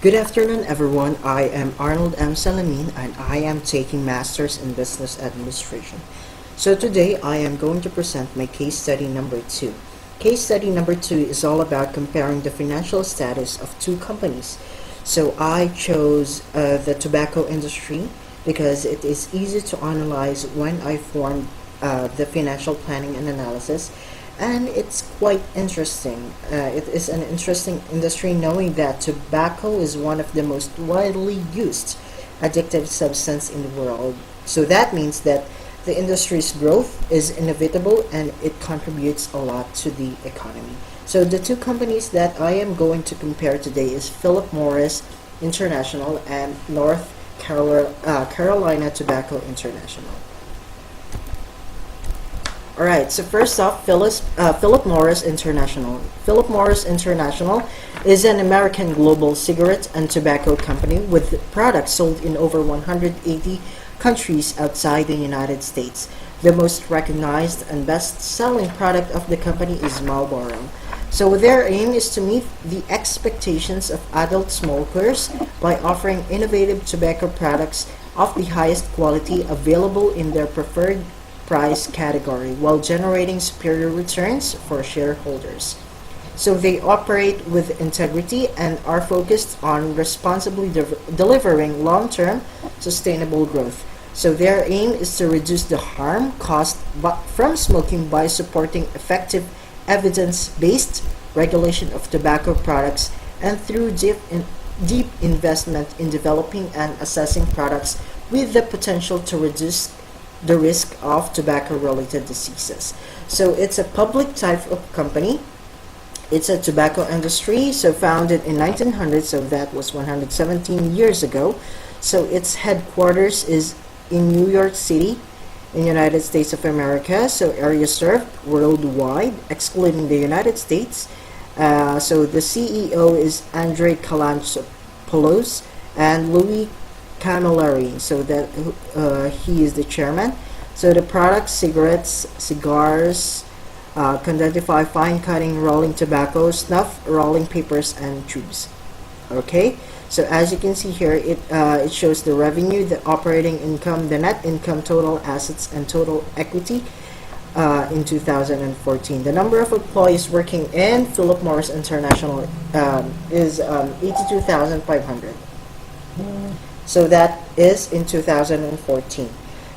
Good afternoon, everyone. I am Arnold M. Salamin, and I am taking Masters in Business Administration. So today, I am going to present my case study number 2. Case study number 2 is all about comparing the financial status of two companies. So I chose the tobacco industry because it is easy to analyze when I formed the financial planning and analysis, and it's quite interesting. It is an interesting industry knowing that tobacco is one of the most widely used addictive substance in the world. So that means that the industry's growth is inevitable and it contributes a lot to the economy. So the two companies that I am going to compare today is Philip Morris International and North Carolina Tobacco International. Alright, so first off, Philip Morris International. Philip Morris International is an American global cigarette and tobacco company with products sold in over 180 countries outside the United States. The most recognized and best-selling product of the company is Marlboro. So their aim is to meet the expectations of adult smokers by offering innovative tobacco products of the highest quality available in their preferred price category while generating superior returns for shareholders. So they operate with integrity and are focused on responsibly delivering long-term sustainable growth. So their aim is to reduce the harm caused from smoking by supporting effective evidence-based regulation of tobacco products and through deep investment in developing and assessing products with the potential to reduce the risk of tobacco-related diseases. So it's a public type of company. It's a tobacco industry, so founded in 1900, so that was 117 years ago. So its headquarters is in New York City, in United States of America. So area served worldwide, excluding the United States. So the CEO is Andre Calantzopoulos and Louis Camilleri, so that he is the chairman. So the products: cigarettes, cigars, can fine cutting, rolling tobacco, snuff, rolling papers, and tubes. Okay, so as you can see here, it shows the revenue, the operating income, the net income, total assets, and total equity in 2014. The number of employees working in Philip Morris International is 82,500. So that is in 2014.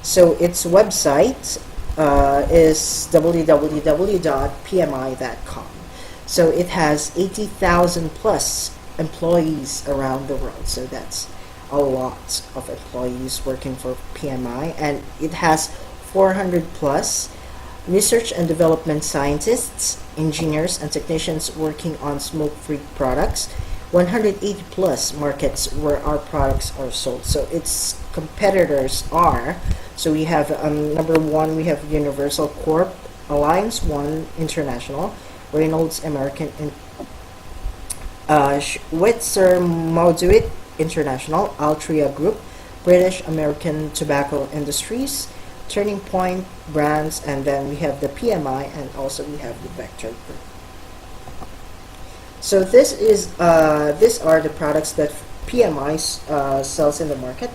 So its website is www.pmi.com. So it has 80,000 plus employees around the world. So that's a lot of employees working for PMI, and it has 400 plus research and development scientists, engineers, and technicians working on smoke-free products. 180 plus markets where our products are sold. So its competitors are, so we have number one, we have Universal Corp, Alliance One International, Reynolds American, Schweitzer Mauduit International, Altria Group, British American Tobacco Industries, Turning Point Brands, and then we have the PMI, and also we have the Vector Group. So these are the products that PMI sells in the market.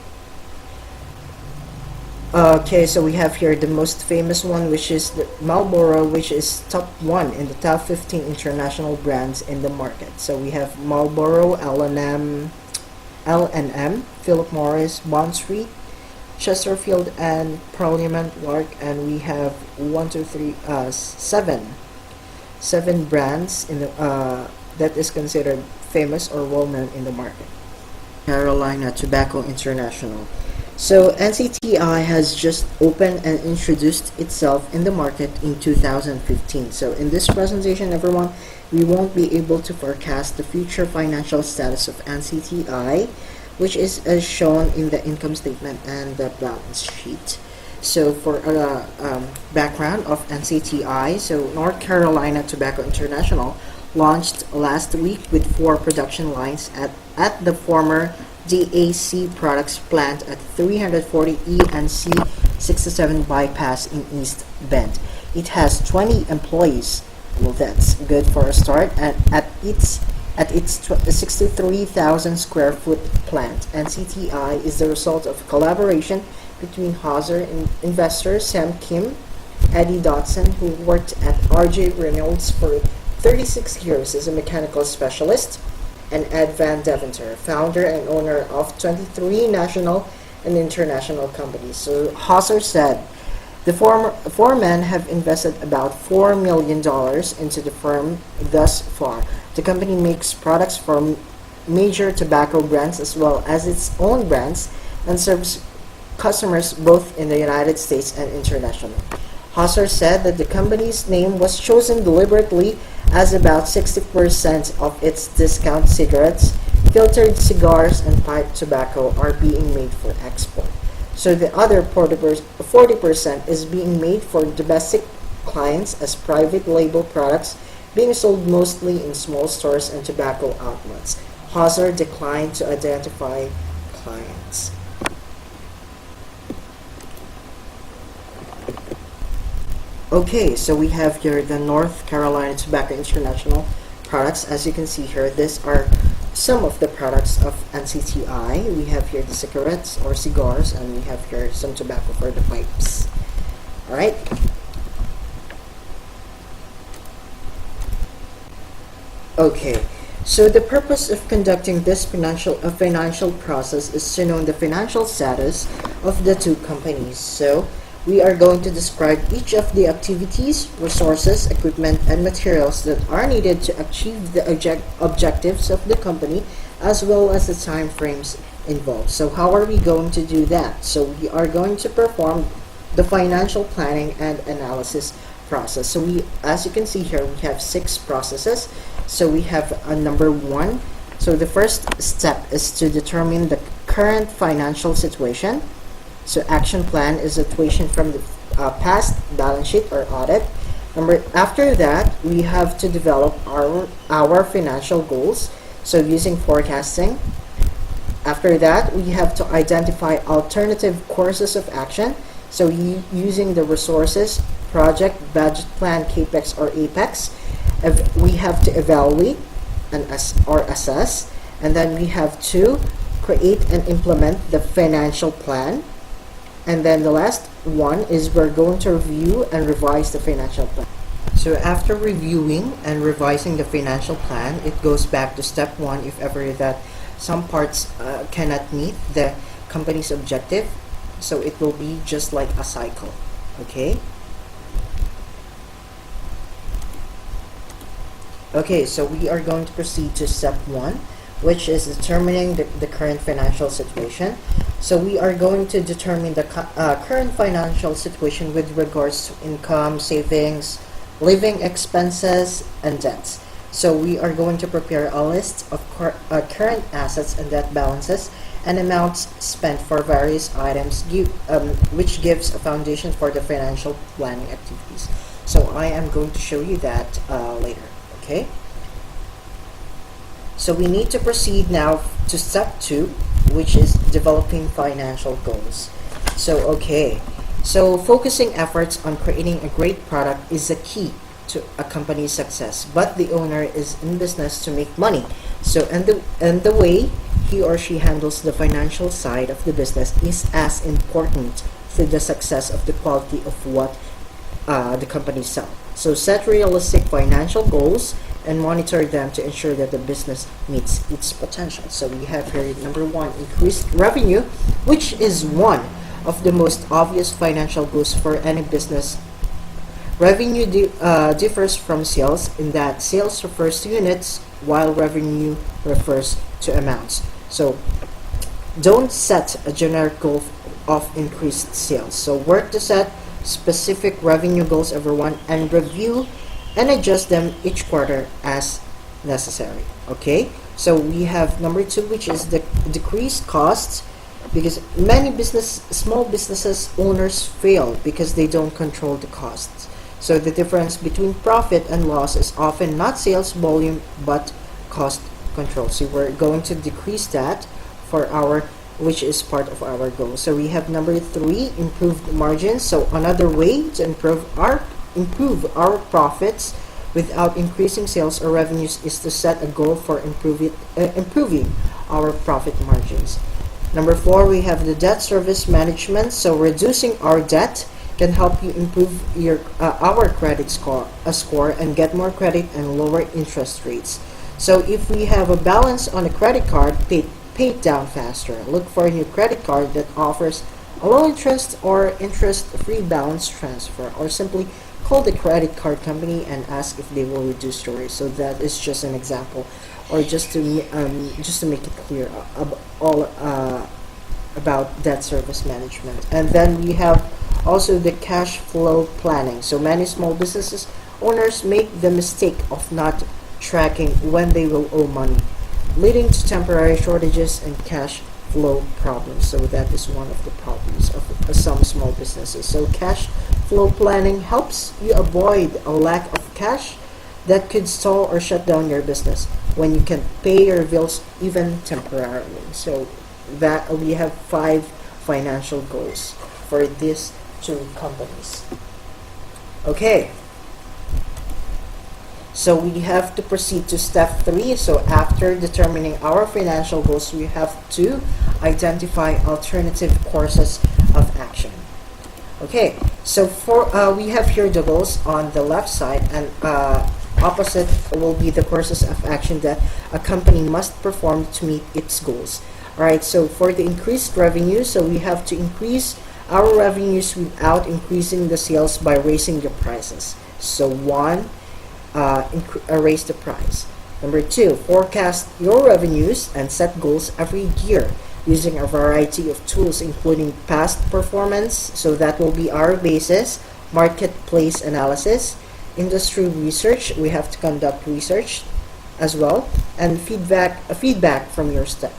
Okay, so we have here the most famous one, which is the Marlboro, which is top 1 in the top 15 international brands in the market. So we have Marlboro, L&M, Philip Morris, Bond Street, Chesterfield, and Parliament Lark, and we have 7 brands in the that is considered famous or well-known in the market. Carolina Tobacco International. So NCTI has just opened and introduced itself in the market in 2015. So in this presentation, everyone, we won't be able to forecast the future financial status of NCTI, which is as shown in the income statement and the balance sheet. So for background of NCTI, so North Carolina Tobacco International launched last week with 4 production lines at the former DAC Products plant at 340 E and C 67 bypass in East Bend. It has 20 employees. Well, that's good for a start. At its at its 63,000 square foot plant. NCTI is the result of collaboration between Hauser investor Sam Kim, Eddie Dotson, who worked at RJ Reynolds for 36 years as a mechanical specialist, and Ed Van Deventer, founder and owner of 23 national and international companies. So Hauser said, the four men have invested about $4 million into the firm thus far. The company makes products from major tobacco brands as well as its own brands and serves customers both in the United States and internationally. Hauser said that the company's name was chosen deliberately as about 60% of its discount cigarettes, filtered cigars, and pipe tobacco are being made for export. So the other 40% is being made for domestic clients as private label products being sold mostly in small stores and tobacco outlets. Hauser declined to identify clients. Okay, so we have here the North Carolina Tobacco International products. As you can see here, these are some of the products of NCTI. We have here the cigarettes or cigars, and we have here some tobacco for the pipes. Alright. Okay, so the purpose of conducting this financial process is to know the financial status of the two companies. So we are going to describe each of the activities, resources, equipment, and materials that are needed to achieve the objectives of the company, as well as the time frames involved. So how are we going to do that? So we are going to perform the financial planning and analysis process. So as you can see here, we have 6 processes. So we have number 1. So the first step is to determine the current financial situation. So action plan is a tuition from the past balance sheet or audit. After that, we have to develop our financial goals. So using forecasting. After that, we have to identify alternative courses of action. So using the resources, project, budget plan, CAPEX or APEX. We have to evaluate or assess. And then we have to create and implement the financial plan. And then the last one is we're going to review and revise the financial plan. So after reviewing and revising the financial plan, it goes back to step 1 if ever that some parts cannot meet the company's objective. So it will be just like a cycle. Okay? Okay, so we are going to proceed to step 1, which is determining the current financial situation. So we are going to determine the current financial situation with regards to income, savings, living expenses, and debts. So we are going to prepare a list of current assets and debt balances and amounts spent for various items, which gives a foundation for the financial planning activities. So I am going to show you that later. Okay? So we need to proceed now to step 2, which is developing financial goals. So focusing efforts on creating a great product is a key to a company's success, but the owner is in business to make money. So and the way he or she handles the financial side of the business is as important to the success of the quality of what the company sells. So set realistic financial goals and monitor them to ensure that the business meets its potential. So we have here number 1, increased revenue, which is one of the most obvious financial goals for any business. Revenue differs from sales in that sales refers to units while revenue refers to amounts. So don't set a generic goal of increased sales. So work to set specific revenue goals, everyone, and review and adjust them each quarter as necessary. Okay, so we have number 2, which is the decreased costs, because many small businesses owners fail because they don't control the costs. So the difference between profit and loss is often not sales volume but cost control. So we're going to decrease that for which is part of our goal. So we have number 3, improved margins. So another way to improve our profits without increasing sales or revenues is to set a goal for improving our profit margins. Number 4, we have the debt service management. So reducing our debt can help you improve our credit score and get more credit and lower interest rates. So if we have a balance on a credit card, pay it down faster. Look for a new credit card that offers a low interest or interest-free balance transfer, or simply call the credit card company and ask if they will reduce your rate. So that is just an example, or just to make it clear about debt service management. And then we have also the cash flow planning. So many small businesses owners make the mistake of not tracking when they will owe money, leading to temporary shortages and cash flow problems. So that is one of the problems of some small businesses. So cash flow planning helps you avoid a lack of cash that could stall or shut down your business when you can pay your bills even temporarily. So that we have 5 financial goals for these 2 companies. Okay. So we have to proceed to step 3. So after determining our financial goals, we have to identify alternative courses of action. Okay, so we have here the goals on the left side, and opposite will be the courses of action that a company must perform to meet its goals. Alright, so for the increased revenue, so we have to increase our revenues without increasing the sales by raising the prices. So 1, raise the price. Number 2, forecast your revenues and set goals every year using a variety of tools, including past performance, so that will be our basis, marketplace analysis, industry research, we have to conduct research as well, and feedback from your staff.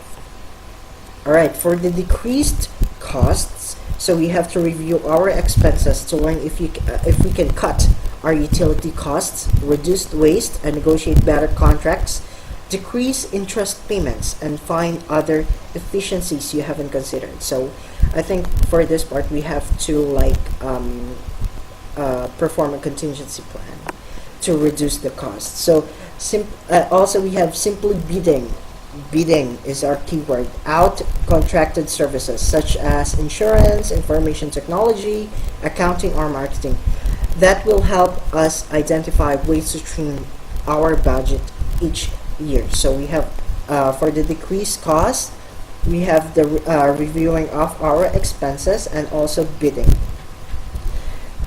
Alright, for the decreased costs, so we have to review our expenses to learn if we can cut our utility costs, reduce waste, and negotiate better contracts, decrease interest payments, and find other efficiencies you haven't considered. So I think for this part we have to perform a contingency plan to reduce the cost. So also we have simply bidding. Bidding is our keyword. Out contracted services such as insurance, information technology, accounting, or marketing. That will help us identify ways to trim our budget each year. So we have for the decreased cost, we have the reviewing of our expenses and also bidding.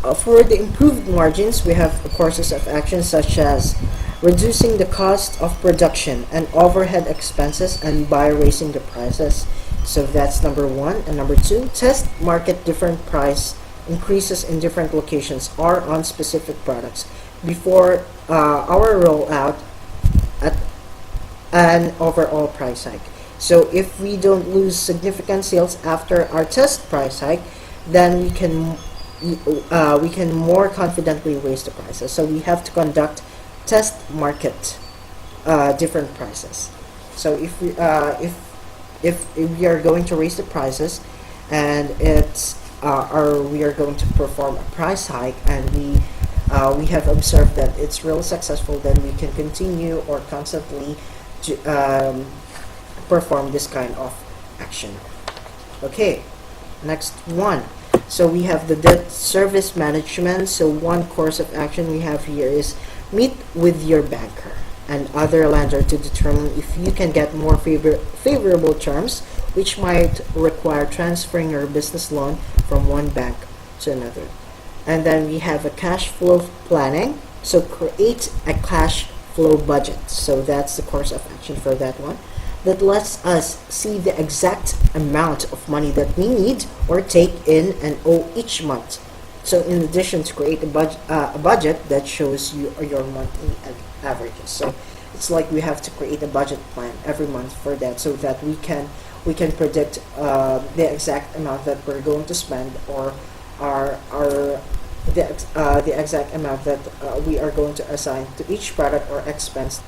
For the improved margins, we have courses of action such as reducing the cost of production and overhead expenses and by raising the prices. So that's number 1. And number 2, test market different price increases in different locations or on specific products before our rollout at an overall price hike. So if we don't lose significant sales after our test price hike, then we can more confidently raise the prices. So we have to conduct test market different prices. So if we are going to raise the prices and we are going to perform a price hike and we have observed that it's really successful, then we can continue or constantly to perform this kind of action. Okay, next one. So we have the debt service management. So one course of action we have here is meet with your banker and other lender to determine if you can get more favorable terms, which might require transferring your business loan from one bank to another. And then we have a cash flow planning. So create a cash flow budget. So that's the course of action for that one. That lets us see the exact amount of money that we need or take in and owe each month. So in addition to create a budget that shows you your monthly averages. So it's like we have to create a budget plan every month for that, so that we can predict the exact amount that we're going to spend, or the exact amount that we are going to assign to each product or expense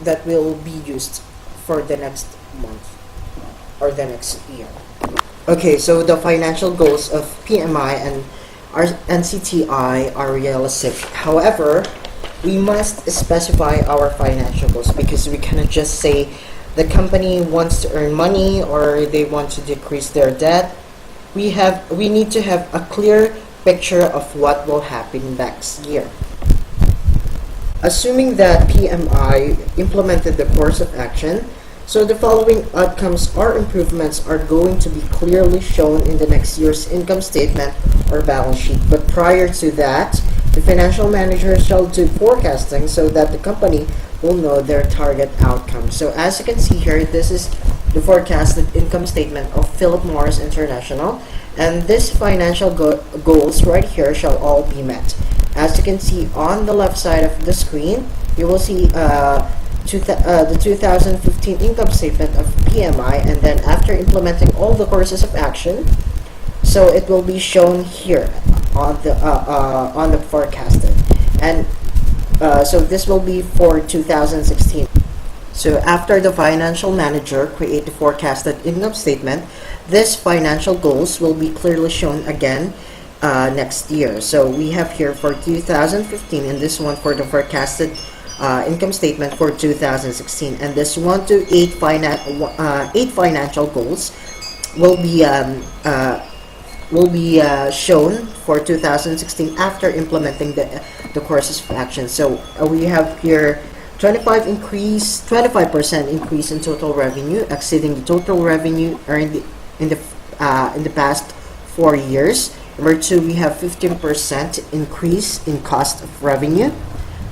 that will be used for the next month or the next year. Okay, so the financial goals of PMI and our NCTI are realistic. However, we must specify our financial goals, because we cannot just say the company wants to earn money or they want to decrease their debt. We need to have a clear picture of what will happen next year. Assuming that PMI implemented the course of action, so the following outcomes or improvements are going to be clearly shown in the next year's income statement or balance sheet. But prior to that, the financial manager shall do forecasting so that the company will know their target outcome. So as you can see here, this is the forecasted income statement of Philip Morris International, and this financial goals right here shall all be met. As you can see on the left side of the screen, you will see the 2015 income statement of PMI, and then after implementing all the courses of action, so it will be shown here on the forecasted, and so this will be for 2016. So after the financial manager create the forecasted income statement, this financial goals will be clearly shown again next year. So we have here for 2015, and this one for the forecasted income statement for 2016, and this 1 to 8 financial goals will be shown for 2016 after implementing the courses of action. So we have here 25% increase in total revenue, exceeding the total revenue earned in the past 4 years. Number 2, we have 15% increase in cost of revenue.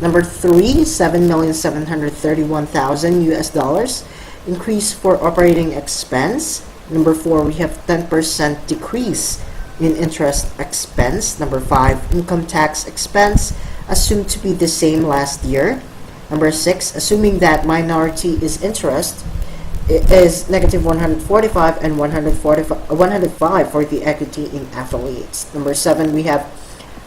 Number 3, $7,731,000 US increase for operating expense. Number 4, we have 10% decrease in interest expense. Number 5, income tax expense assumed to be the same last year. Number 6, assuming that minority is interest, it is negative 145 and 105 for the equity in affiliates. Number 7, we have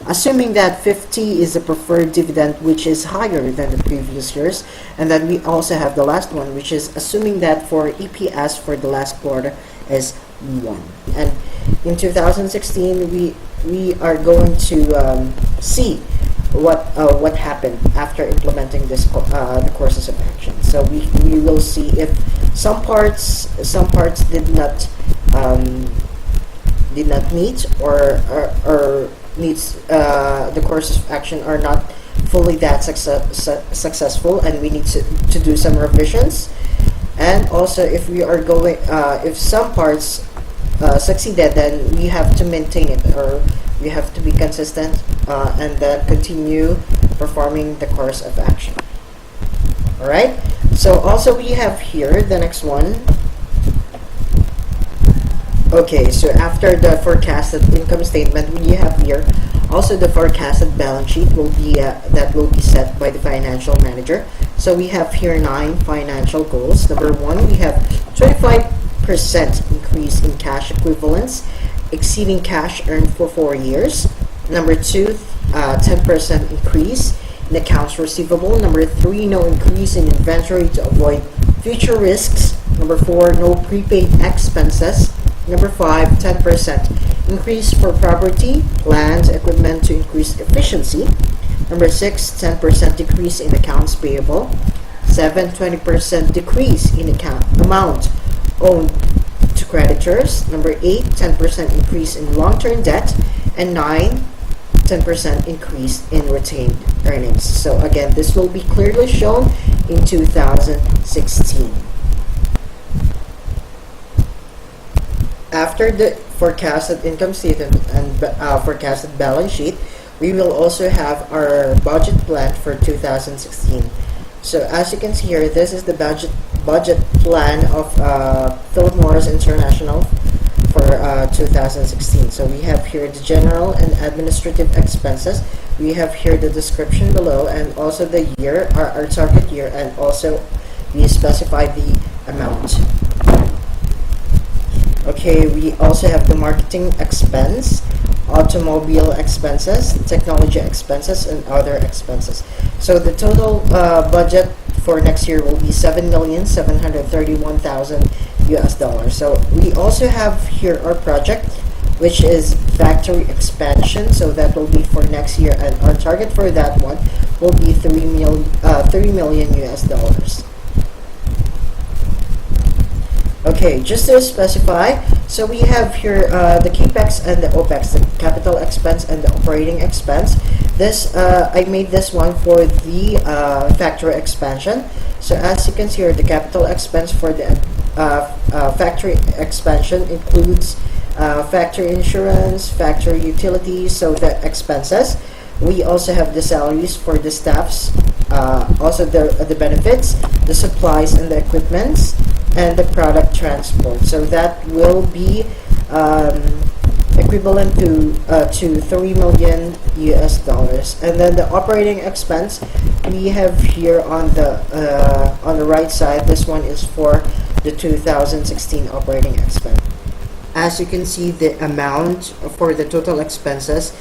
assuming that 50 is the preferred dividend, which is higher than the previous years. And then we also have the last one, which is assuming that for EPS for the last quarter is 1. And in 2016, we are going to see what happened after implementing this the courses of action. So we will see if some parts did not meet or needs the courses of action are not fully that successful, and we need to do some revisions. And also, if we are going if some parts succeeded, then we have to maintain it, or we have to be consistent and then continue performing the course of action. Alright, so also we have here the next one. Okay, so after the forecasted income statement, we have here also the forecasted balance sheet will be that will be set by the financial manager. So we have here 9 financial goals. Number 1, we have 25% increase in cash equivalents, exceeding cash earned for 4 years. Number 2, 10% increase in accounts receivable. Number 3, no increase in inventory to avoid future risks. Number 4, no prepaid expenses. Number 5, 10% increase for property, plant, equipment to increase efficiency. Number 6, 10% decrease in accounts payable. 7, 20% decrease in amount owed to creditors. Number 8, 10% increase in long-term debt. And 9, 10% increase in retained earnings. So again, this will be clearly shown in 2016. After the forecasted income statement and forecasted balance sheet, we will also have our budget plan for 2016. So as you can see here, this is the budget plan of Philip Morris International for 2016. So we have here the general and administrative expenses. We have here the description below, and also the year, our target year, and also we specify the amount. Okay, we also have the marketing expense, automobile expenses, technology expenses, and other expenses. So the total budget for next year will be $7,731,000 US. So we also have here our project which is factory expansion. So that will be for next year, and our target for that one will be 3 million US dollars. Okay, just to specify, so we have here the capex and the opex, the capital expense and the operating expense. This I made this one for the factory expansion. So as you can see here, the capital expense for the factory expansion includes factory insurance, factory utilities, so the expenses. We also have the salaries for the staffs, also the benefits, the supplies and the equipments, and the product transport. So that will be equivalent to 3 million US dollars. And then the operating expense we have here on the right side. This one is for the 2016 operating expense. As you can see, the amount for the total expenses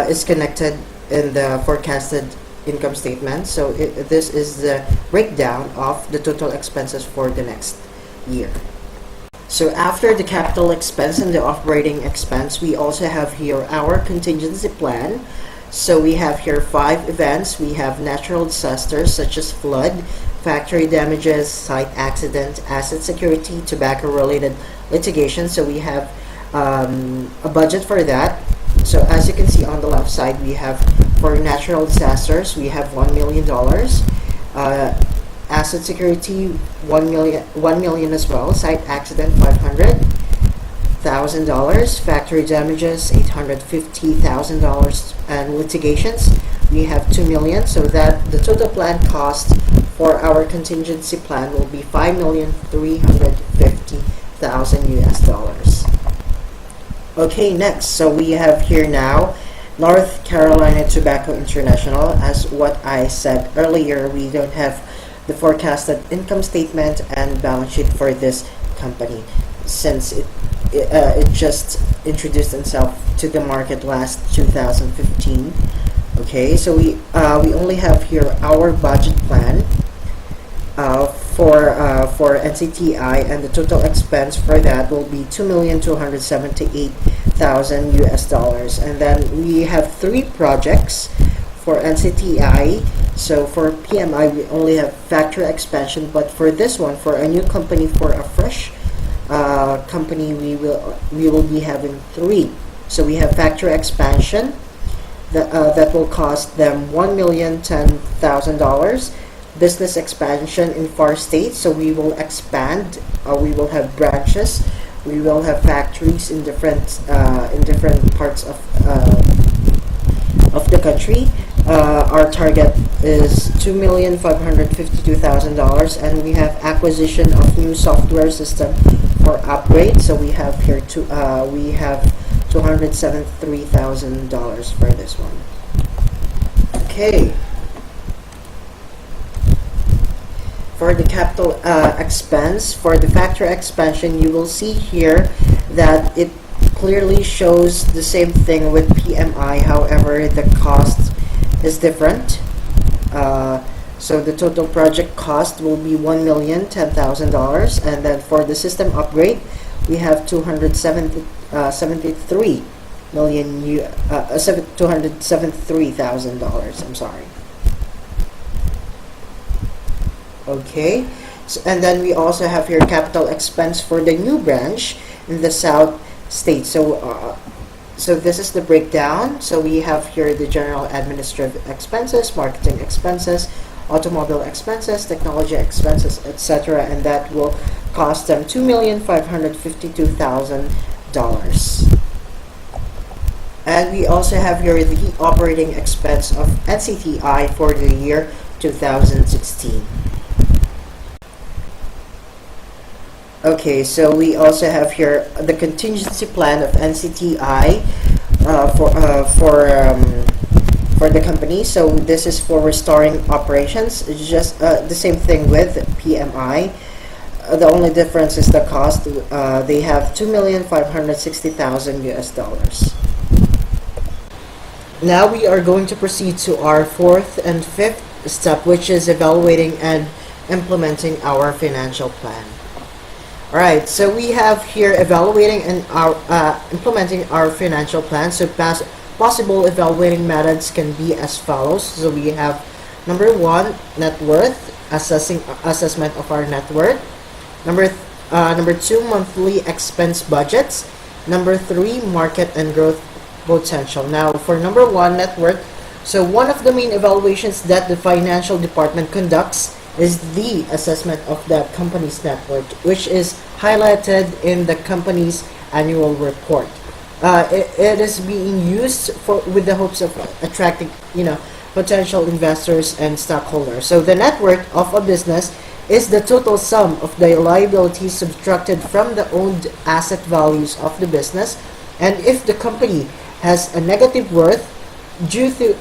is connected in the forecasted income statement. So this is the breakdown of the total expenses for the next year. So after the capital expense and the operating expense, we also have here our contingency plan. So we have here 5 events. We have natural disasters such as flood, factory damages, site accident, asset security, tobacco-related litigation. So we have a budget for that. So as you can see on the left side, we have for natural disasters, we have $1 million. Asset security, 1 million as well. Site accident, $500,000. Factory damages, $850,000. And litigations, we have 2 million. So that the total plan cost for our contingency plan will be $5,350,000 US dollars. Okay, next, so we have here now North Carolina Tobacco International. As what I said earlier, we don't have the forecasted income statement and balance sheet for this company since it just introduced itself to the market last 2015. Okay, so we only have here our budget plan for NCTI, and the total expense for that will be $2,278,000 US dollars. And then we have 3 projects for NCTI. So for PMI, we only have factory expansion, but for this one, for a new company, for a fresh company, we will be having 3. So we have factory expansion that will cost them $1,010,000. Business expansion in 4 states, so we will expand. We will have branches. We will have factories in different parts of the country. Our target is $2,552,000, and we have acquisition of new software system for upgrade. So we have here we have $273,000 for this one. Okay. For the capital expense, for the factory expansion, you will see here that it clearly shows the same thing with PMI. However, the cost is different. So the total project cost will be $1,010,000, and then for the system upgrade, we have $273,000. I'm sorry. Okay, so, and then we also have here capital expense for the new branch in the South State. So this is the breakdown. So we have here the general administrative expenses, marketing expenses, automobile expenses, technology expenses, etc., and that will cost them $2,552,000. And we also have here the operating expense of NCTI for the year 2016. Okay, so we also have here the contingency plan of NCTI for the company. So this is for restoring operations. It's just the same thing with PMI. The only difference is the cost. They have $2,560,000 US dollars. Now we are going to proceed to our 4th and 5th step, which is evaluating and implementing our financial plan. All right, so we have here evaluating and our implementing our financial plan. So possible evaluating methods can be as follows. So we have number one, net worth, assessment of our net worth. Number two, monthly expense budgets. Number three, market and growth potential. Now, for number one, net worth. So one of the main evaluations that the financial department conducts is the assessment of the company's net worth, which is highlighted in the company's annual report. It is being used for with the hopes of attracting, potential investors and stockholders. So the net worth of a business is the total sum of the liabilities subtracted from the owned asset values of the business, and if the company has a negative worth due to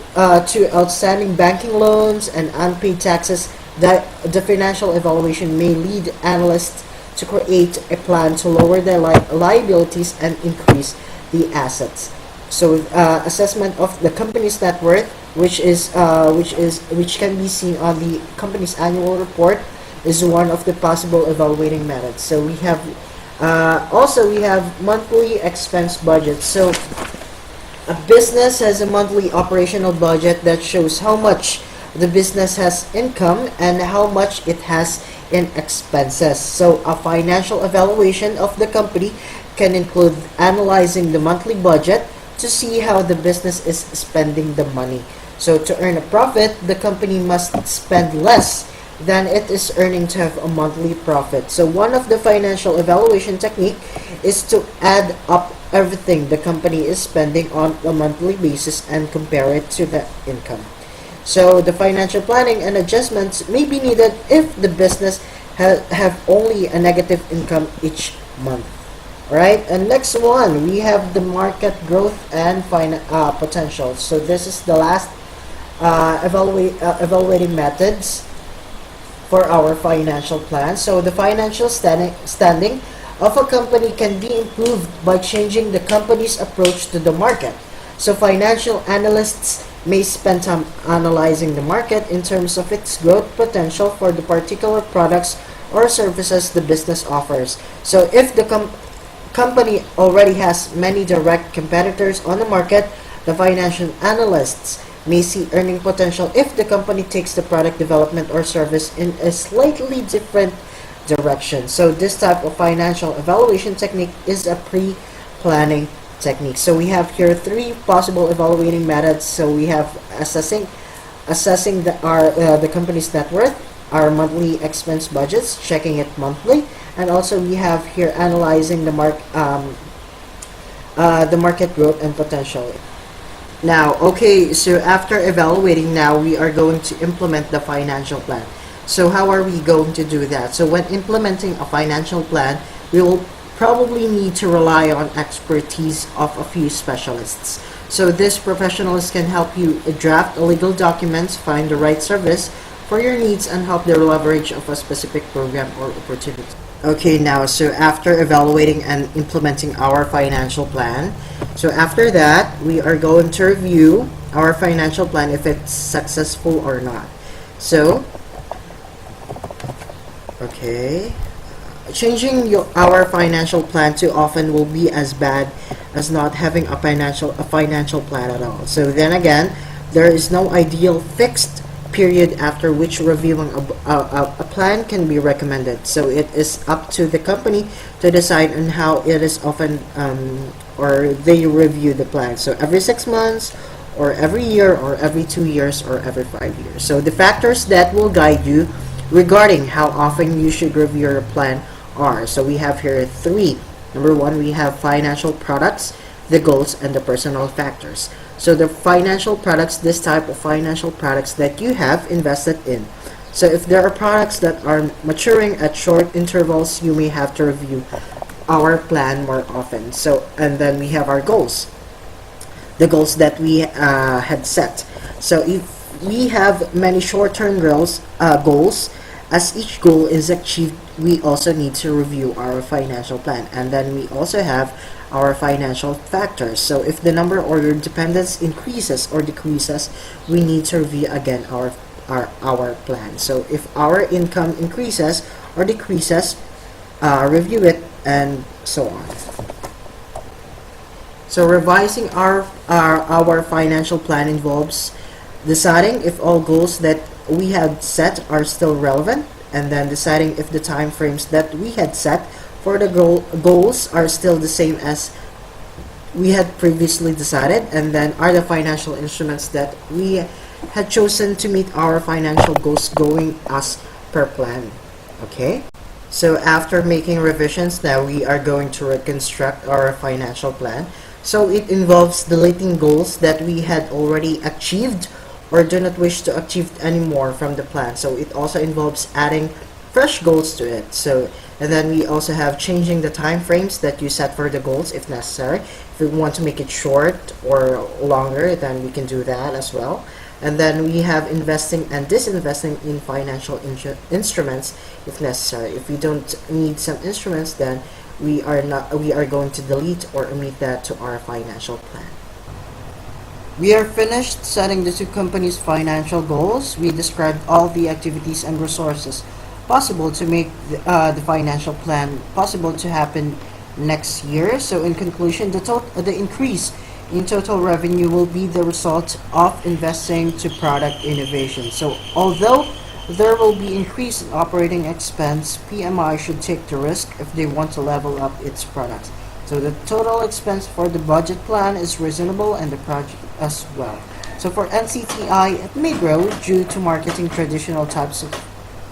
outstanding banking loans and unpaid taxes, that the financial evaluation may lead analysts to create a plan to lower their liabilities and increase the assets. So assessment of the company's net worth, which can be seen on the company's annual report, is one of the possible evaluating methods. So we have monthly expense budget. So a business has a monthly operational budget that shows how much the business has income and how much it has in expenses. So a financial evaluation of the company can include analyzing the monthly budget to see how the business is spending the money. So to earn a profit, the company must spend less than it is earning to have a monthly profit. So one of the financial evaluation technique is to add up everything the company is spending on a monthly basis and compare it to the income. So the financial planning and adjustments may be needed if the business have only a negative income each month. Alright, and next one, we have the market growth and potential. So this is the last evaluating methods for our financial plan. So the financial standing of a company can be improved by changing the company's approach to the market. So financial analysts may spend time analyzing the market in terms of its growth potential for the particular products or services the business offers. So if the company already has many direct competitors on the market, the financial analysts may see earning potential if the company takes the product development or service in a slightly different direction. So this type of financial evaluation technique is a pre-planning technique. So we have here three possible evaluating methods. So we have assessing the company's net worth, our monthly expense budgets, checking it monthly, and also we have here analyzing the market growth and potential. Now, okay, so after evaluating, now we are going to implement the financial plan. So how are we going to do that? So when implementing a financial plan, we will probably need to rely on expertise of a few specialists. So these professionals can help you draft legal documents, find the right service for your needs, and help the leverage of a specific program or opportunity. Okay, now, so after evaluating and implementing our financial plan, so after that, we are going to review our financial plan if it's successful or not. So, okay, changing our financial plan too often will be as bad as not having a financial plan at all. So then again, there is no ideal fixed period after which reviewing a plan can be recommended. So it is up to the company to decide on how it is often or they review the plan. So every 6 months, or every year, or every 2 years, or every 5 years. So the factors that will guide you regarding how often you should review your plan are. So we have here three. Number one, we have financial products, the goals, and the personal factors. So the financial products, this type of financial products that you have invested in. So if there are products that are maturing at short intervals, you may have to review our plan more often. So, and then we have our goals, the goals that we had set. So if we have many short-term goals, as each goal is achieved, we also need to review our financial plan. And then we also have our financial factors. So if the number or your dependence increases or decreases, we need to review again our plan. So if our income increases or decreases, review it, and so on. So revising our financial plan involves deciding if all goals that we had set are still relevant, and then deciding if the time frames that we had set for the goals are still the same as we had previously decided, and then are the financial instruments that we had chosen to meet our financial goals going as per plan. Okay? So after making revisions, now we are going to reconstruct our financial plan. So it involves deleting goals that we had already achieved or do not wish to achieve anymore from the plan. So it also involves adding fresh goals to it. So and then we also have changing the time frames that you set for the goals if necessary. If we want to make it short or longer, then we can do that as well. And then we have investing and disinvesting in financial instruments if necessary. If we don't need some instruments, then we are going to delete or omit that to our financial plan. We are finished setting the two companies' financial goals. We described all the activities and resources possible to make the financial plan possible to happen next year. So in conclusion, the increase in total revenue will be the result of investing to product innovation. So although there will be increase in operating expense, PMI should take the risk if they want to level up its products. So the total expense for the budget plan is reasonable and the project as well. So for NCTI, it may grow due to marketing traditional types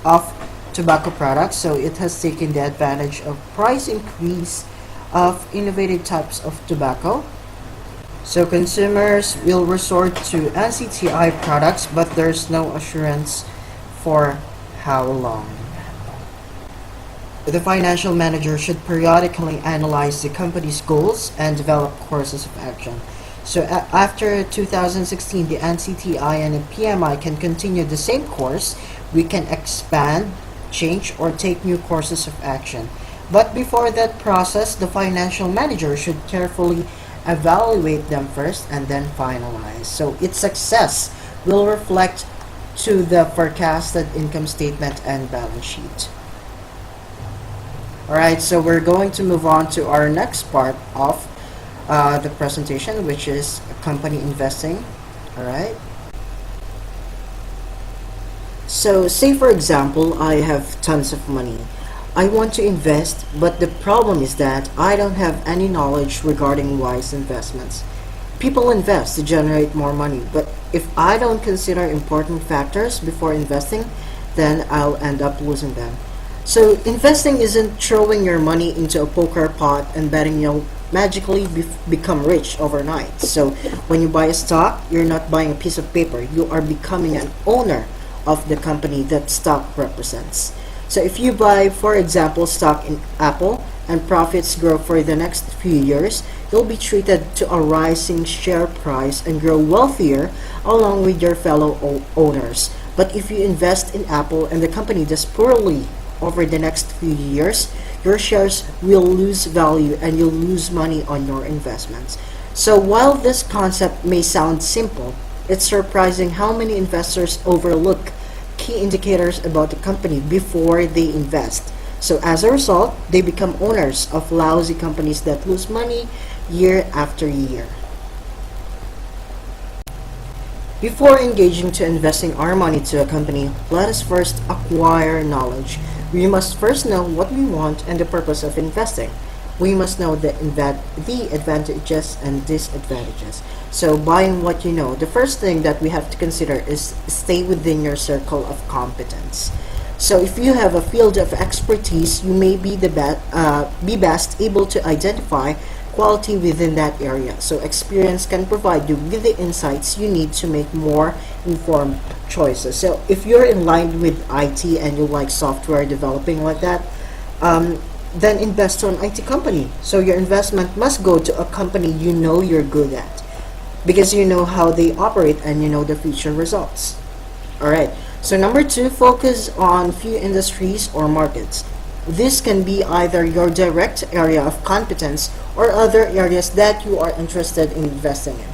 of tobacco products. So it has taken the advantage of price increase of innovative types of tobacco. So consumers will resort to NCTI products, but there's no assurance for how long. The financial manager should periodically analyze the company's goals and develop courses of action. So after 2016, the NCTI and the PMI can continue the same course. We can expand, change, or take new courses of action. But before that process, the financial manager should carefully evaluate them first and then finalize. So its success will reflect to the forecasted income statement and balance sheet. Alright, so we're going to move on to our next part of the presentation, which is company investing. Alright. So say for example, I have tons of money. I want to invest, but the problem is that I don't have any knowledge regarding wise investments. People invest to generate more money, but if I don't consider important factors before investing, then I'll end up losing them. So investing isn't throwing your money into a poker pot and betting you'll magically become rich overnight. So when you buy a stock, you're not buying a piece of paper. You are becoming an owner of the company that stock represents. So if you buy, for example, stock in Apple and profits grow for the next few years, you'll be treated to a rising share price and grow wealthier along with your fellow owners. But if you invest in Apple and the company does poorly over the next few years, your shares will lose value and you'll lose money on your investments. So while this concept may sound simple, it's surprising how many investors overlook key indicators about the company before they invest. So as a result, they become owners of lousy companies that lose money year after year. Before engaging to investing our money to a company, let us first acquire knowledge. We must first know what we want and the purpose of investing. We must know the advantages and disadvantages. So buying what you know, the first thing that we have to consider is stay within your circle of competence. So if you have a field of expertise, you may be best able to identify quality within that area. So experience can provide you with the insights you need to make more informed choices. So if you're in line with IT and you like software developing like that, then invest to an IT company. So your investment must go to a company you know you're good at, because you know how they operate and you know the future results. Alright, so number 2, focus on few industries or markets. This can be either your direct area of competence or other areas that you are interested in investing in.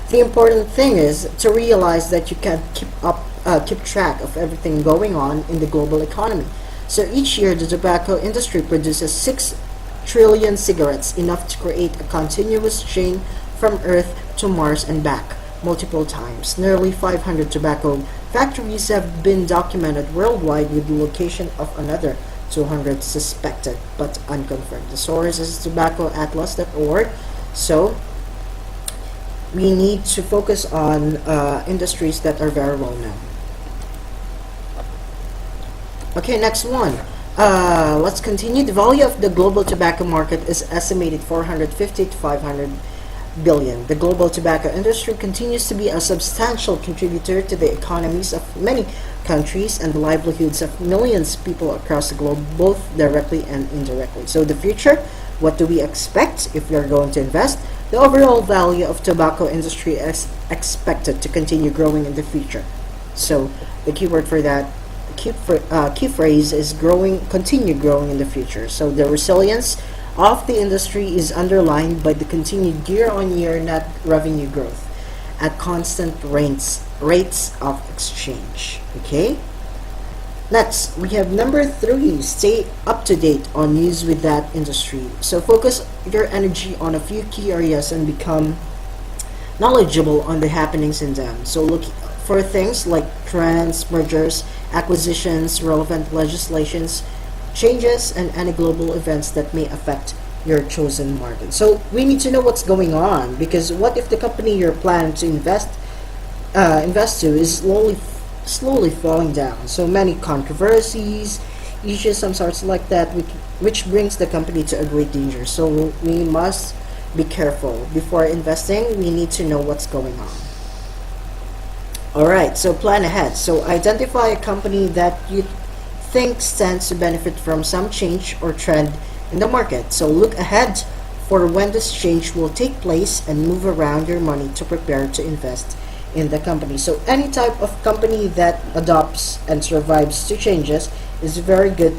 The important thing is to realize that you can't keep track of everything going on in the global economy. So each year, the tobacco industry produces 6 trillion cigarettes, enough to create a continuous chain from Earth to Mars and back multiple times. Nearly 500 tobacco factories have been documented worldwide, with the location of another 200 suspected but unconfirmed. The source is tobaccoatlas.org. So we need to focus on industries that are very well known. Okay, next one. Let's continue. The value of the global tobacco market is estimated 450 to 500 billion. The global tobacco industry continues to be a substantial contributor to the economies of many countries and the livelihoods of millions of people across the globe, both directly and indirectly. So the future, what do we expect if we are going to invest? The overall value of tobacco industry is expected to continue growing in the future. So the keyword for that, key phrase is growing, continue growing in the future. So the resilience of the industry is underlined by the continued year-on-year net revenue growth at constant rates of exchange. Okay. Next, we have number 3. Stay up to date on news with that industry. So focus your energy on a few key areas and become knowledgeable on the happenings in them. So look for things like trends, mergers, acquisitions, relevant legislations, changes, and any global events that may affect your chosen market. So we need to know what's going on, because what if the company you're planning to invest to is slowly falling down? So many controversies, issues, some sorts like that, which brings the company to a great danger. So we must be careful before investing. We need to know what's going on. Alright, so plan ahead. So identify a company that you think stands to benefit from some change or trend in the market. So look ahead for when this change will take place and move around your money to prepare to invest in the company. So any type of company that adopts and survives to changes is a very good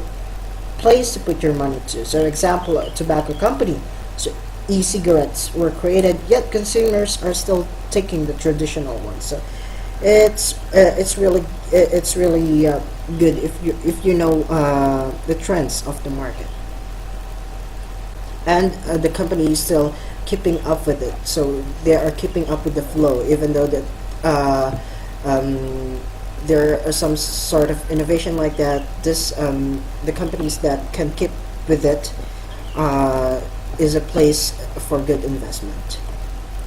place to put your money to. So example, a tobacco company. So e-cigarettes were created, yet consumers are still taking the traditional ones. So it's really good if you know the trends of the market, and the company is still keeping up with it. So they are keeping up with the flow, even though that there are some sort of innovation like that. The companies that can keep with it is a place for good investment.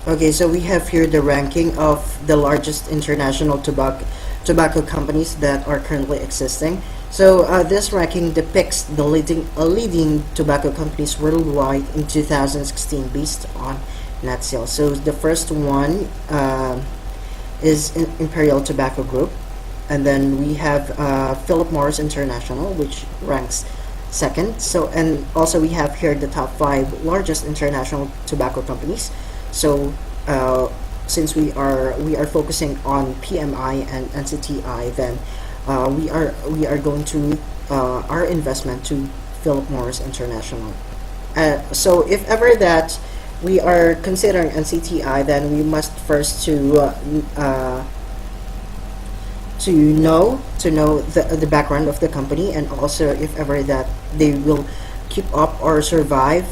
Okay, so we have here the ranking of the largest international tobacco companies that are currently existing. So this ranking depicts the leading tobacco companies worldwide in 2016 based on net sales. So the first one is Imperial Tobacco Group, and then we have Philip Morris International, which ranks second. So, and also we have here the top 5 largest international tobacco companies. So since we are focusing on PMI and NCTI, then we are going to our investment to Philip Morris International. So if ever that we are considering NCTI, then we must first to know the background of the company, and also if ever that they will keep up or survive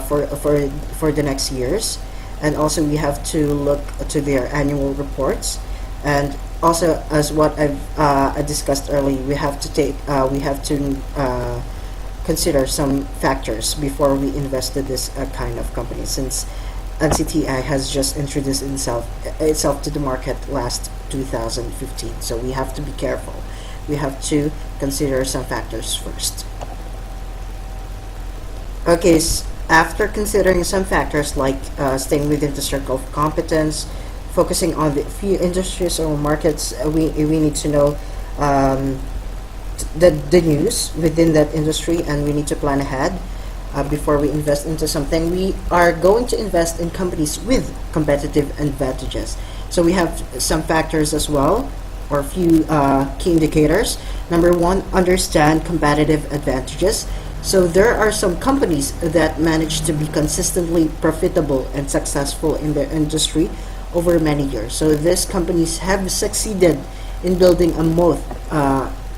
for the next years. And also we have to look to their annual reports, and also as what I discussed earlier, we have to consider some factors before we invest in this kind of company, since NCTI has just introduced itself to the market last 2015. So we have to be careful. We have to consider some factors first. Okay, after considering some factors like staying within the circle of competence, focusing on the few industries or markets, we need to know the news within that industry, and we need to plan ahead before we invest into something. We are going to invest in companies with competitive advantages. So we have some factors as well, or a few key indicators. Number 1, understand competitive advantages. So there are some companies that manage to be consistently profitable and successful in their industry over many years. So these companies have succeeded in building a moat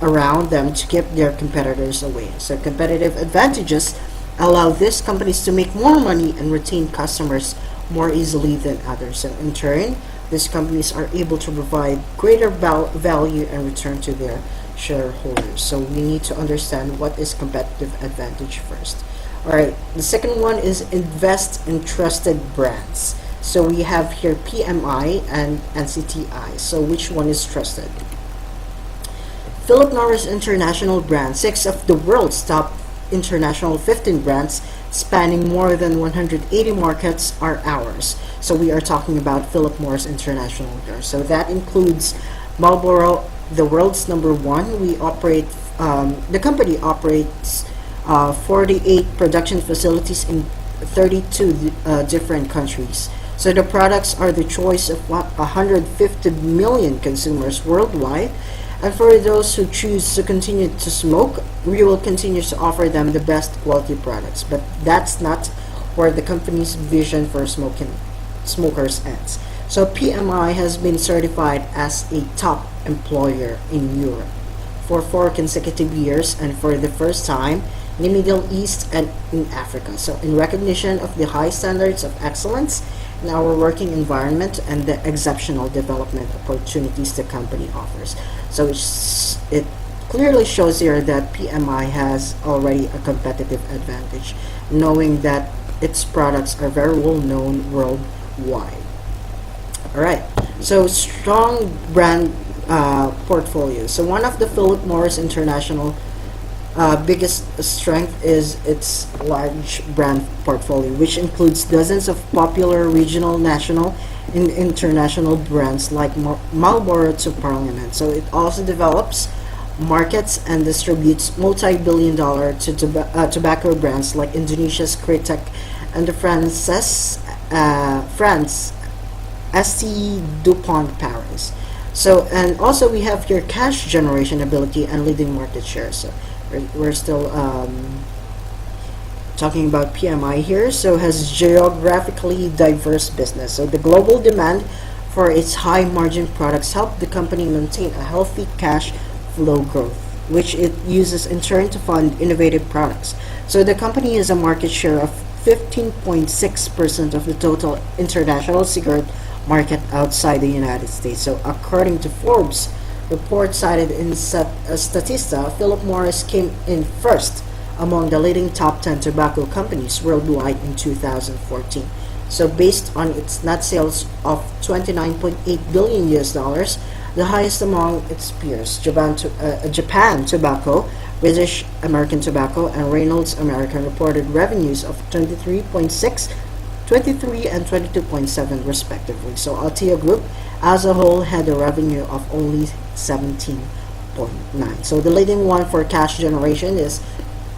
around them to keep their competitors away. So competitive advantages allow these companies to make more money and retain customers more easily than others. So in turn, these companies are able to provide greater value and return to their shareholders. So we need to understand what is competitive advantage first. All right, the second one is invest in trusted brands. So we have here PMI and NCTI. So which one is trusted? Philip Morris International brand, 6 of the world's top international 15 brands spanning more than 180 markets are ours. So we are talking about Philip Morris International here. So that includes Marlboro, the world's number one. The company operates 48 production facilities in 32 different countries. So the products are the choice of 150 million consumers worldwide. And for those who choose to continue to smoke, we will continue to offer them the best quality products. But that's not where the company's vision for smokers ends. So PMI has been certified as a top employer in Europe for 4 consecutive years, and for the first time in the Middle East and in Africa. So in recognition of the high standards of excellence in our working environment and the exceptional development opportunities the company offers. So it clearly shows here that PMI has already a competitive advantage, knowing that its products are very well known worldwide. Alright, so strong brand portfolio. So one of the Philip Morris International biggest strength is its large brand portfolio, which includes dozens of popular regional, national, and international brands like Marlboro to Parliament. So it also develops, markets, and distributes multi-billion-dollar tobacco brands like Indonesia's Kretek and the France ST DuPont Paris. So, and also we have your cash generation ability and leading market share. So we're still talking about PMI here. So has geographically diverse business. So the global demand for its high margin products help the company maintain a healthy cash flow growth, which it uses in turn to fund innovative products. So the company has a market share of 15.6% of the total international cigarette market outside the United States. So according to Forbes report cited in Statista, Philip Morris came in first among the leading top 10 tobacco companies worldwide in 2014. So based on its net sales of $29.8 billion US dollars, the highest among its peers, Japan Tobacco, British American Tobacco, and Reynolds American reported revenues of 23 and 22.7 respectively. So Altria Group as a whole had a revenue of only 17.9. So the leading one for cash generation is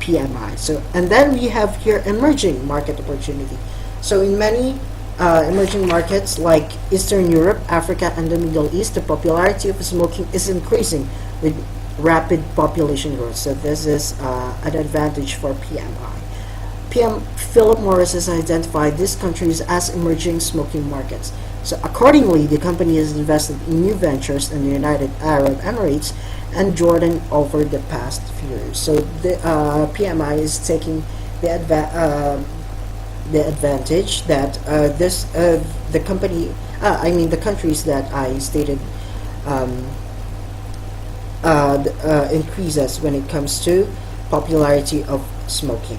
PMI. So, and then we have here emerging market opportunity. So in many emerging markets like Eastern Europe, Africa, and the Middle East, the popularity of smoking is increasing with rapid population growth. So this is an advantage for PMI. Philip Morris has identified these countries as emerging smoking markets. So accordingly, the company has invested in new ventures in the United Arab Emirates and Jordan over the past few years. So the PMI is taking the advantage that the countries that I stated increases when it comes to popularity of smoking.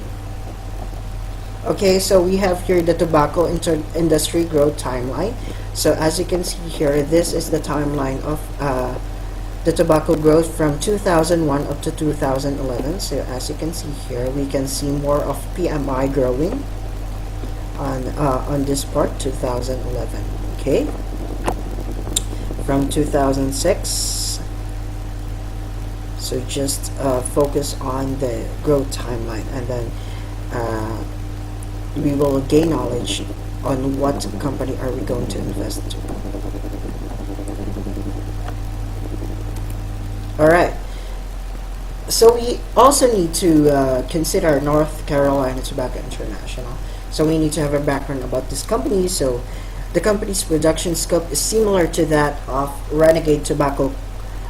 Okay, so we have here the tobacco industry growth timeline. So as you can see here, this is the timeline of the tobacco growth from 2001 up to 2011. So as you can see here, we can see more of PMI growing on this part, 2011. Okay, from 2006. So just focus on the growth timeline, and then we will gain knowledge on what company are we going to invest into. Alright, so we also need to consider North Carolina Tobacco International. So we need to have a background about this company. So the company's production scope is similar to that of Renegade Tobacco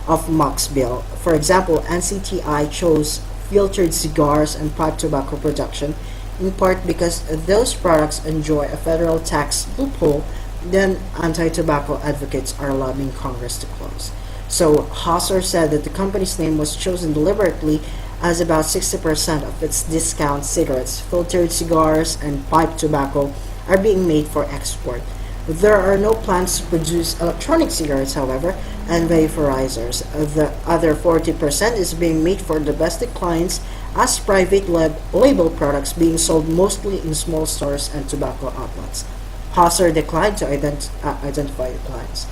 of MOX bill. For example, NCTI chose filtered cigars and pipe tobacco production in part because those products enjoy a federal tax loophole that anti-tobacco advocates are lobbying Congress to close. So Hauser said that the company's name was chosen deliberately as about 60% of its discount cigarettes, filtered cigars, and pipe tobacco are being made for export. There are no plans to produce electronic cigarettes, however, and vaporizers. The other 40% is being made for domestic clients as private label products being sold mostly in small stores and tobacco outlets. Hauser declined to identify the clients.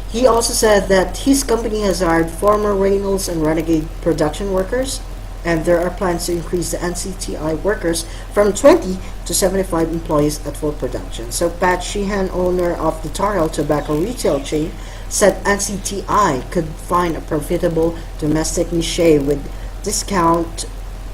He also said that his company has hired former Reynolds and Renegade production workers, and there are plans to increase the NCTI workers from 20 to 75 employees at full production. So Pat Sheehan, owner of the Tar Heel tobacco retail chain, said NCTI could find a profitable domestic niche with discount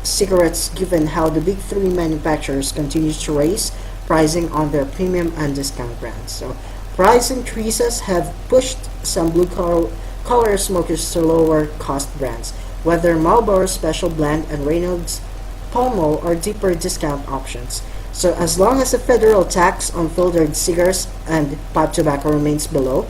cigarettes given how the big three manufacturers continue to raise pricing on their premium and discount brands. So price increases have pushed some blue-collar smokers to lower cost brands, whether Marlboro Special Blend and Reynolds Pall Mall or deeper discount options. So as long as the federal tax on filtered cigars and pipe tobacco remains below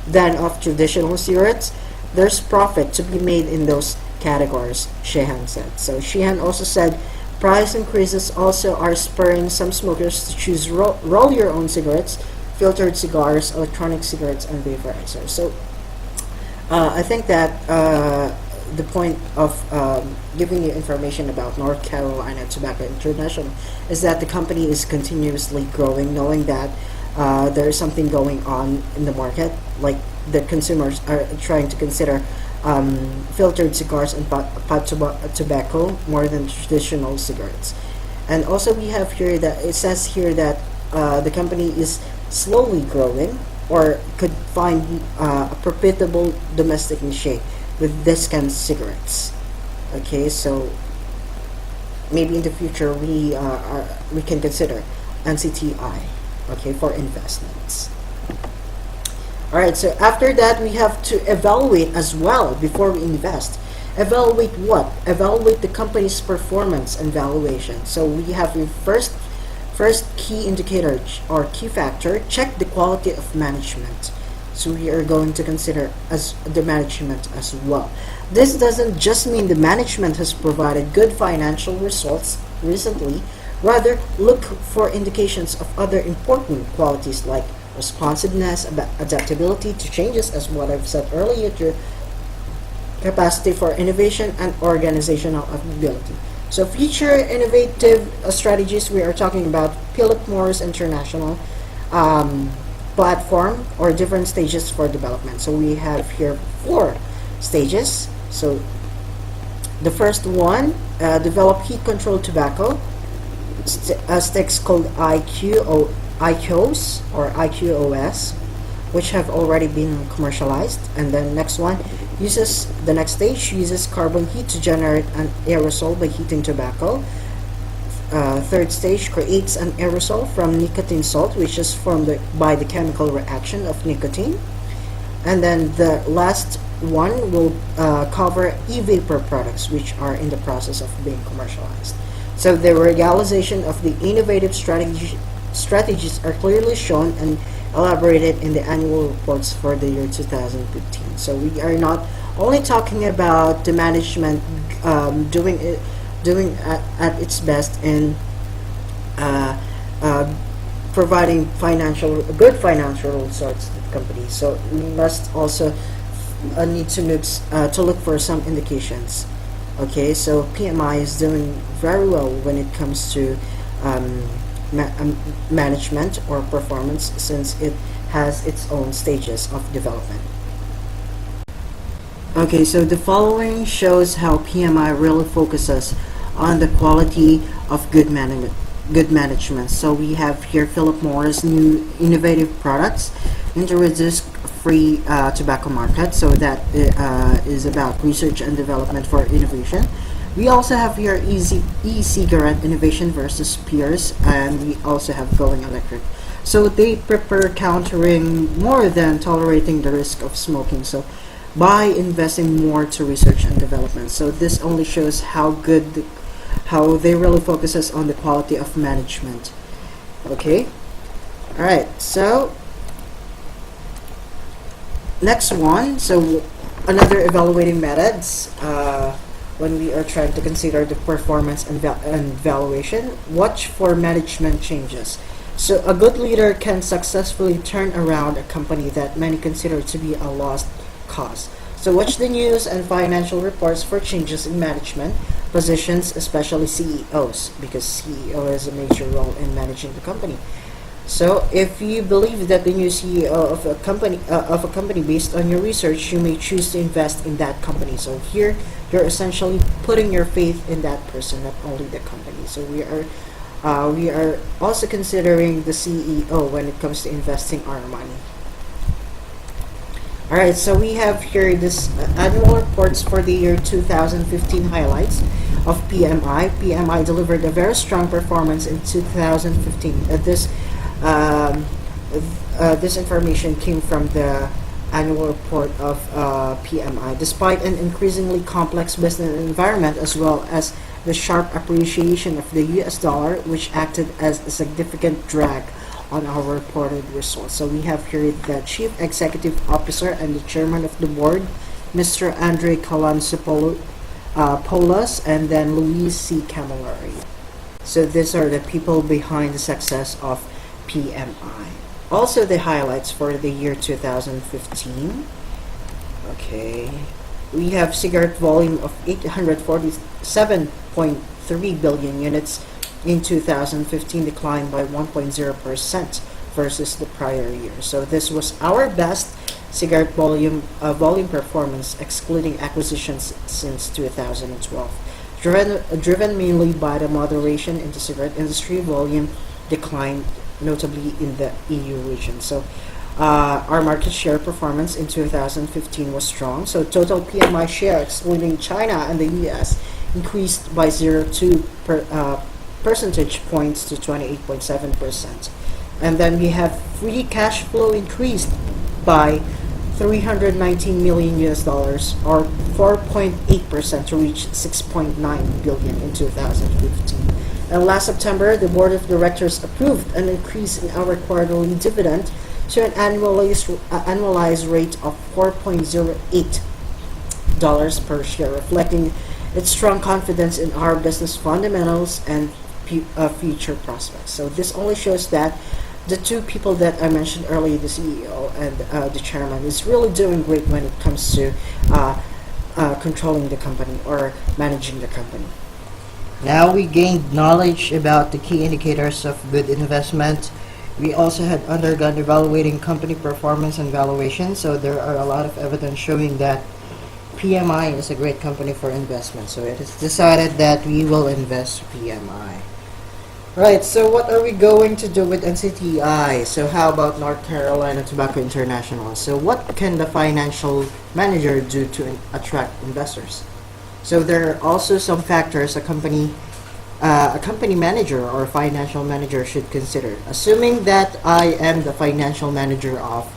that of traditional cigarettes, there's profit to be made in those categories, Sheehan said. So Sheehan also said price increases also are spurring some smokers to choose roll your own cigarettes, filtered cigars, electronic cigarettes, and vaporizers. So I think that the point of giving you information about North Carolina Tobacco International is that the company is continuously growing, knowing that there is something going on in the market, like the consumers are trying to consider filtered cigars and pipe tobacco more than traditional cigarettes. And also we have here that it says here that the company is slowly growing or could find a profitable domestic niche with discount cigarettes. Okay, so maybe in the future we can consider NCTI, okay, for investments. All right, so after that we have to evaluate as well before we invest. Evaluate what? Evaluate the company's performance and valuation. So we have your first key indicator or key factor, check the quality of management. So we are going to consider as the management as well. This doesn't just mean the management has provided good financial results recently. Rather, look for indications of other important qualities like responsiveness, adaptability to changes, as what I've said earlier, to capacity for innovation and organizational ability. So future innovative strategies, we are talking about Philip Morris International platform or different stages for development. So we have here 4 stages. So the first one, develop heat controlled tobacco sticks called IQOS or IQOS, which have already been commercialized. And then next one the next stage uses carbon heat to generate an aerosol by heating tobacco. Third stage creates an aerosol from nicotine salt, which is formed by the chemical reaction of nicotine. And then the last one will cover e-vapor products, which are in the process of being commercialized. So the realization of the innovative strategies are clearly shown and elaborated in the annual reports for the year 2015. So we are not only talking about the management doing at its best in providing good financial results to the company. So we must also need to look for some indications. Okay, so PMI is doing very well when it comes to management or performance, since it has its own stages of development. Okay, so the following shows how PMI really focuses on the quality of good management. So we have here Philip Morris new innovative products into risk-free tobacco market. So that is about research and development for innovation. We also have here e-cigarette innovation versus peers, and we also have going electric. So they prefer countering more than tolerating the risk of smoking. So by investing more to research and development. So this only shows how how they really focuses on the quality of management. Okay. All right. So next one. So another evaluating methods when we are trying to consider the performance and valuation. Watch for management changes. So a good leader can successfully turn around a company that many consider to be a lost cause. So watch the news and financial reports for changes in management positions, especially CEOs, because CEO has a major role in managing the company. So if you believe that the new CEO of a company based on your research, you may choose to invest in that company. So here you're essentially putting your faith in that person, not only the company. So we are also considering the CEO when it comes to investing our money. Alright, so we have here this annual reports for the year 2015 highlights of PMI. PMI delivered a very strong performance in 2015. This information came from the annual report of PMI. Despite an increasingly complex business environment as well as the sharp appreciation of the US dollar, which acted as a significant drag on our reported results. So we have here the Chief Executive Officer and the Chairman of the Board, Mr. Andre Calantzopoulos, and then Luis C. Camilleri. So these are the people behind the success of PMI. Also the highlights for the year 2015. Okay. We have cigarette volume of 847.3 billion units in 2015, declined by 1.0% versus the prior year. So this was our best cigarette volume performance, excluding acquisitions, since 2012. Driven mainly by the moderation in the cigarette industry, volume declined notably in the EU region. So our market share performance in 2015 was strong. So total PMI share, excluding China and the US, increased by 0.2 percentage points to 28.7%. And then we have free cash flow increased by 319 million US dollars, or 4.8%, to reach 6.9 billion in 2015. And last September, the board of directors approved an increase in our quarterly dividend to an annualized rate of $4.08 per share, reflecting its strong confidence in our business fundamentals and future prospects. So this only shows that the two people that I mentioned earlier, the CEO and the chairman, is really doing great when it comes to controlling the company or managing the company. Now we gained knowledge about the key indicators of good investment. We also had undergone evaluating company performance and valuation, so there are a lot of evidence showing that PMI is a great company for investment. So it is decided that we will invest PMI. Right, so what are we going to do with NCTI? So how about North Carolina Tobacco International? So what can the financial manager do to attract investors? So there are also some factors a company manager or financial manager should consider, assuming that I am the financial manager of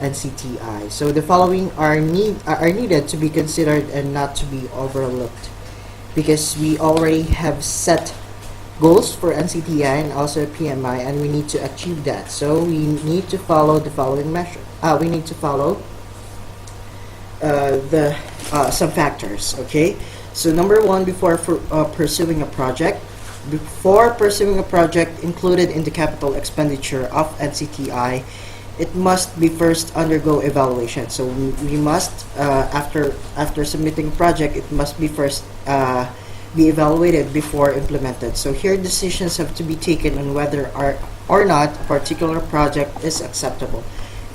NCTI. So the following are needed to be considered and not to be overlooked, because we already have set goals for NCTI and also PMI, and we need to achieve that. So we need to follow the following measure. We need to follow some factors. Okay. So number one, before pursuing a project, included in the capital expenditure of NCTI, it must be first undergo evaluation. So we must, after submitting a project, it must be first be evaluated before implemented. So here decisions have to be taken on whether or not a particular project is acceptable,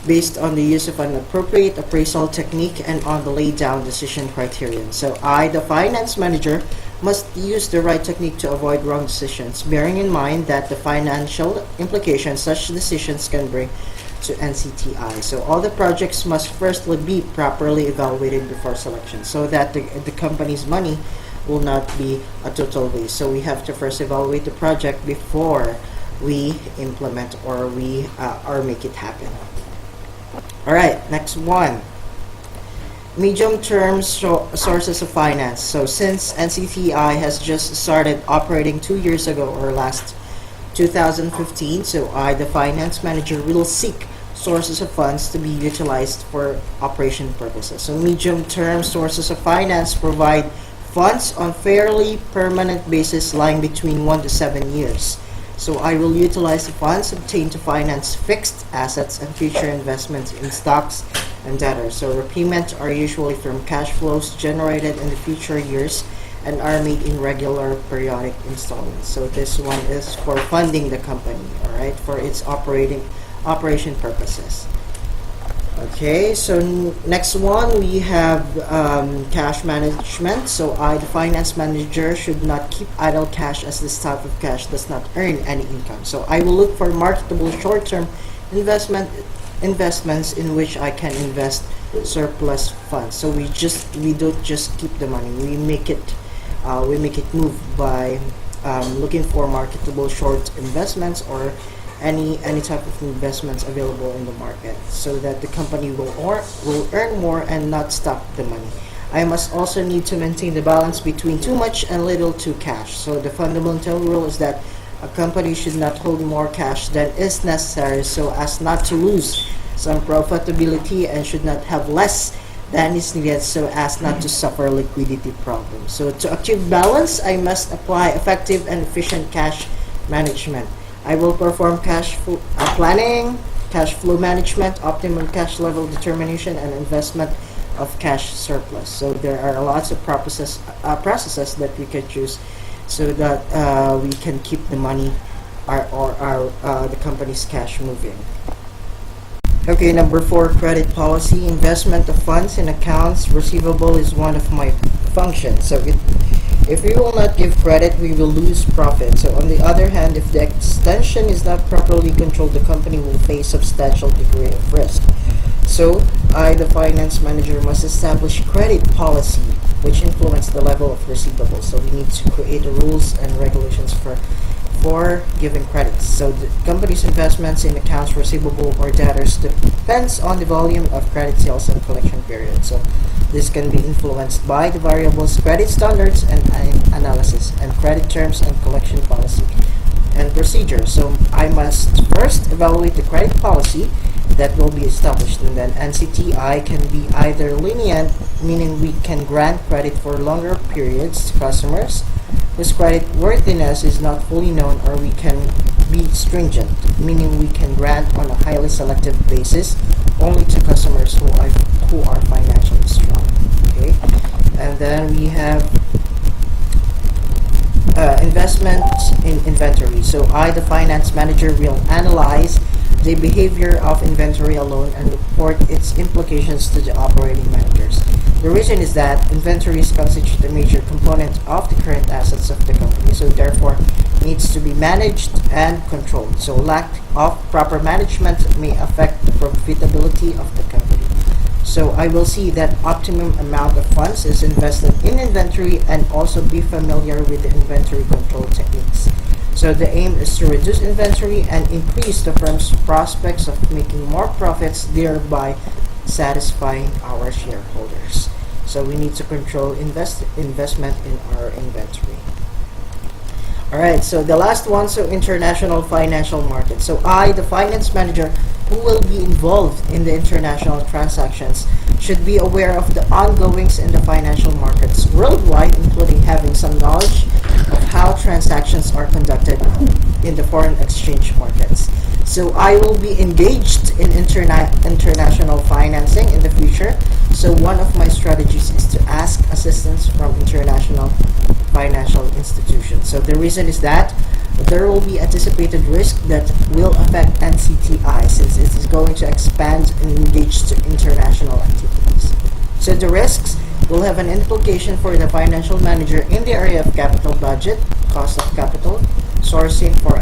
based on the use of an appropriate appraisal technique and on the laid down decision criterion. So I, the finance manager, must use the right technique to avoid wrong decisions, bearing in mind that the financial implications such decisions can bring to NCTI. So all the projects must firstly be properly evaluated before selection, so that the company's money will not be a total waste. So we have to first evaluate the project before we implement or we or make it happen. All right, next one. Medium-term sources of finance. So since NCTI has just started operating 2 years ago or last 2015, so I, the finance manager, will seek sources of funds to be utilized for operation purposes. So medium-term sources of finance provide funds on fairly permanent basis lying between 1 to 7 years. So I will utilize the funds obtained to finance fixed assets and future investments in stocks and debtors. So repayment are usually from cash flows generated in the future years and are made in regular periodic installments. So this one is for funding the company, all right, for its operation purposes. Okay, so next one we have cash management. So I, the finance manager, should not keep idle cash as this type of cash does not earn any income. So I will look for marketable short-term investments in which I can invest surplus funds. So we don't just keep the money. We make it move by looking for marketable short investments or any type of investments available in the market, so that the company will earn more and not stock the money. I must also need to maintain the balance between too much and little too cash. So the fundamental rule is that a company should not hold more cash than is necessary so as not to lose some profitability, and should not have less than is needed so as not to suffer liquidity problems. So to achieve balance, I must apply effective and efficient cash management. I will perform cash flow planning, cash flow management, optimum cash level determination, and investment of cash surplus. So there are lots of processes that we can choose so that we can keep the money the company's cash moving. Okay, number 4, credit policy. Investment of funds in accounts receivable is one of my functions. So if we will not give credit, we will lose profit. So on the other hand, if the extension is not properly controlled, the company will face substantial degree of risk. So I, the finance manager, must establish credit policy which influence the level of receivables. So we need to create rules and regulations for giving credits. So the company's investments in accounts receivable or debtors depends on the volume of credit sales and collection period. So this can be influenced by the variables credit standards and analysis, and credit terms and collection policy and procedure. So I must first evaluate the credit policy that will be established, and then NCTI can be either lenient, meaning we can grant credit for longer periods to customers whose credit worthiness is not fully known, or we can be stringent, meaning we can grant on a highly selective basis only to customers who are financially strong. Okay, and then we have investment in inventory. So I, the finance manager, will analyze the behavior of inventory alone and report its implications to the operating managers. The reason is that inventories constitute a major component of the current assets of the company, so therefore needs to be managed and controlled. So lack of proper management may affect the profitability of the company. So I will see that optimum amount of funds is invested in inventory and also be familiar with the inventory control techniques. So the aim is to reduce inventory and increase the firm's prospects of making more profits, thereby satisfying our shareholders. So we need to control investment in our inventory. Alright, so the last one, so international financial market. So I, the finance manager, who will be involved in the international transactions, should be aware of the ongoings in the financial markets worldwide, including having some knowledge of how transactions are conducted in the foreign exchange markets. So I will be engaged in international financing in the future. So one of my strategies is to ask assistance from international financial institutions. So the reason is that there will be anticipated risk that will affect NCTI since it is going to expand and engage to international activities. So the risks will have an implication for the financial manager in the area of capital budget, cost of capital, sourcing for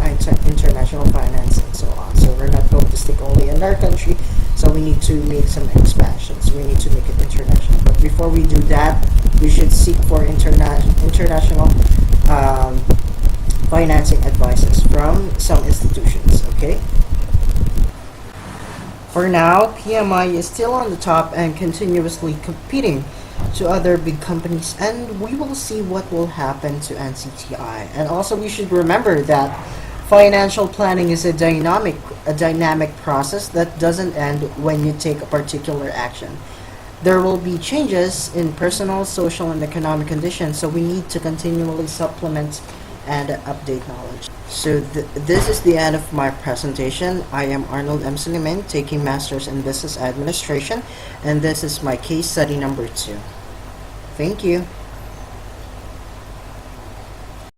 international finance, and so on. So we're not going to stick only in our country, so we need to make some expansions. We need to make it international. But before we do that, we should seek for international financing advices from some institutions, okay? For now, PMI is still on the top and continuously competing to other big companies, and we will see what will happen to NCTI. And also, we should remember that financial planning is a dynamic process that doesn't end when you take a particular action. There will be changes in personal, social, and economic conditions, so we need to continually supplement and update knowledge. So this is the end of my presentation. I am Arnold M. Suleiman, taking Masters in Business Administration, and this is my case study number 2. Thank you.